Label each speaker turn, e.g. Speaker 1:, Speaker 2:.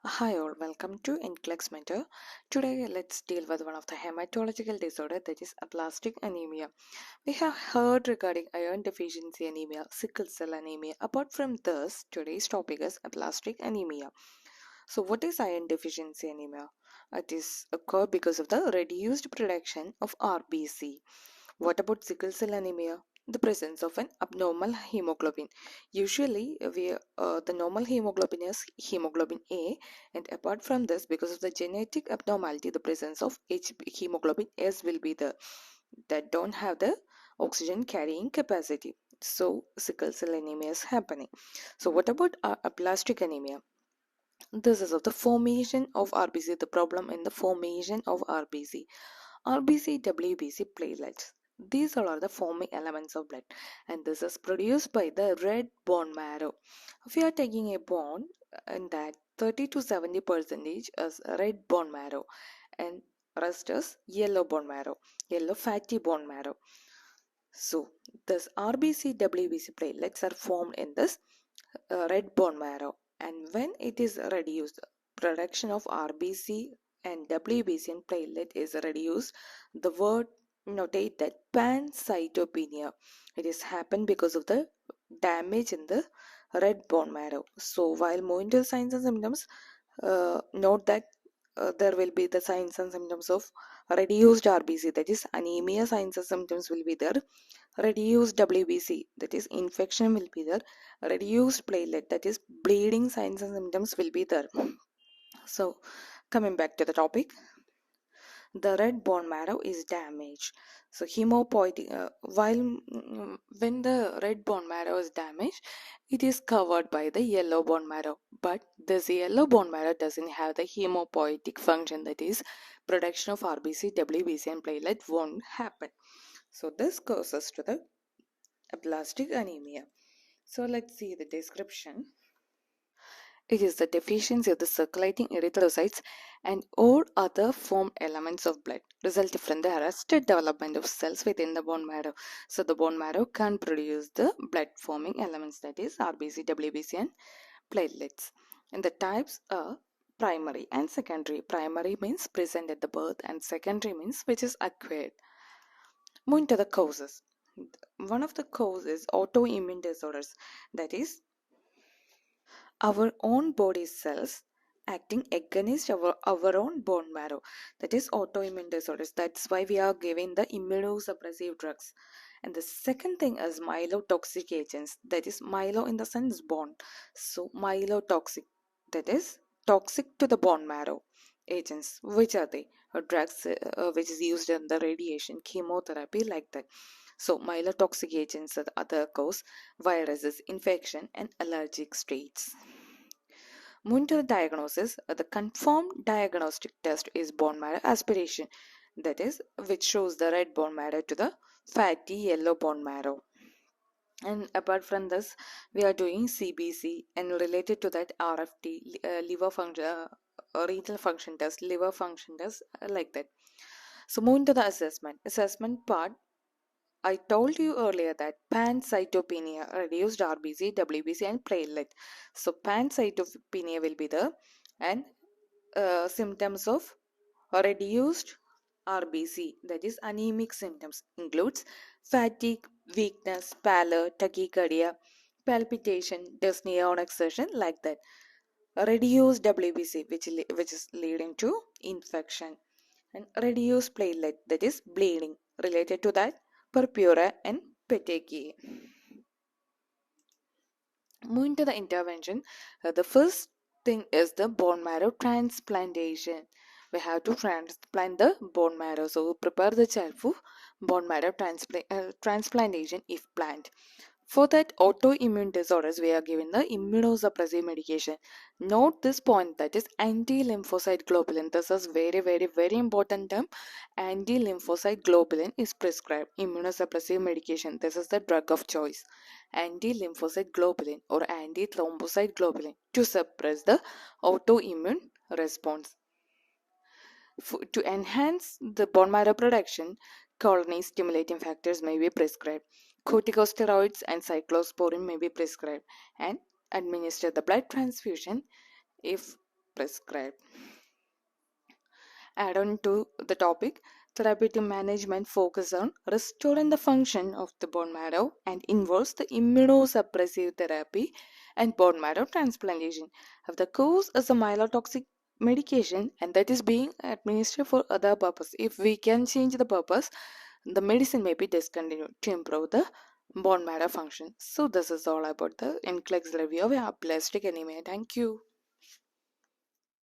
Speaker 1: Hi all, welcome to NCLEX Mentor. Today let's deal with one of the hematological disorder, that is aplastic anemia. We have heard regarding iron deficiency anemia, sickle cell anemia. Apart from this, today's topic is aplastic anemia. So what is iron deficiency anemia? It is occurred because of the reduced production of RBC. What about sickle cell anemia? The presence of an abnormal hemoglobin. Usually, the normal hemoglobin is hemoglobin A, and apart from this, because of the genetic abnormality, the presence of hemoglobin S will be there, that don't have the oxygen carrying capacity. So, sickle cell anemia is happening. So, what about aplastic anemia? This is of the formation of RBC, the problem in the formation of RBC. RBC, WBC platelets. These all are the forming elements of blood, and this is produced by the red bone marrow. If you are taking a bone, and that 30 to 70 percentage is red bone marrow, and rest is yellow bone marrow, yellow fatty bone marrow. So this RBC, WBC platelets are formed in this red bone marrow, and when it is reduced, production of RBC and WBC and platelet is reduced, the word notate that pancytopenia. It is happened because of the damage in the red bone marrow. So while moving to the signs and symptoms, note that there will be the signs and symptoms of reduced RBC, that is anemia signs and symptoms will be there. Reduced WBC, that is infection will be there. Reduced platelet, that is bleeding signs and symptoms will be there. So coming back to the topic, the red bone marrow is damaged. So hemopoietic, when the red bone marrow is damaged, it is covered by the yellow bone marrow, but this yellow bone marrow doesn't have the hemopoietic function, that is production of RBC, WBC and platelet won't happen. So this causes to the aplastic anemia. So let's see the description. It is the deficiency of the circulating erythrocytes and all other formed elements of blood, resulting from the arrested development of cells within the bone marrow. So the bone marrow can produce the blood forming elements, that is RBC, WBC and platelets. And the types are primary and secondary. Primary means present at the birth, and secondary means which is acquired. Moving to the causes. One of the causes is autoimmune disorders, that is our own body cells acting against our own bone marrow, that is autoimmune disorders. That's why we are giving the immunosuppressive drugs. And the second thing is myelotoxic agents, that is myelo in the sense bone, so myelotoxic, that is toxic to the bone marrow agents. Which are they? Drugs which is used in the radiation chemotherapy, like that. So myelotoxic agents are the other cause, viruses, infection and allergic states. Moving to the diagnosis, the confirmed diagnostic test is bone marrow aspiration, that is, which shows the red bone marrow to the fatty yellow bone marrow. And apart from this, we are doing CBC, and related to that RFT, liver function, renal function test, liver function test, like that. So moving to the assessment part, I told you earlier that pancytopenia, reduced RBC, WBC, and platelet. So pancytopenia will be the and symptoms of reduced RBC, that is anemic symptoms, includes fatigue, weakness, pallor, tachycardia, palpitation, dyspnea on exertion, like that. Reduced WBC, which is leading to infection, and reduced platelet, that is bleeding, related to that purpura and petechiae. Moving to the intervention, the first thing is the bone marrow transplantation. We have to transplant the bone marrow, so prepare the child for bone marrow transplantation if planned. For that autoimmune disorders, we are given the immunosuppressive medication. Note this point, that is anti-lymphocyte globulin. This is very important term. Anti-lymphocyte globulin is prescribed immunosuppressive medication. This is the drug of choice. Anti-lymphocyte globulin or anti-thrombocyte globulin to suppress the autoimmune response. To enhance the bone marrow production, colony stimulating factors may be prescribed. Corticosteroids and cyclosporin may be prescribed, and administer the blood transfusion if prescribed. Add on to the topic, therapeutic management focus on restoring the function of the bone marrow and involves the immunosuppressive therapy and bone marrow transplantation. If the cause is a myelotoxic medication and that is being administered for other purpose, if we can change the purpose, the medicine may be discontinued to improve the bone marrow function. So this is all about the NCLEX review of aplastic anemia. Thank you.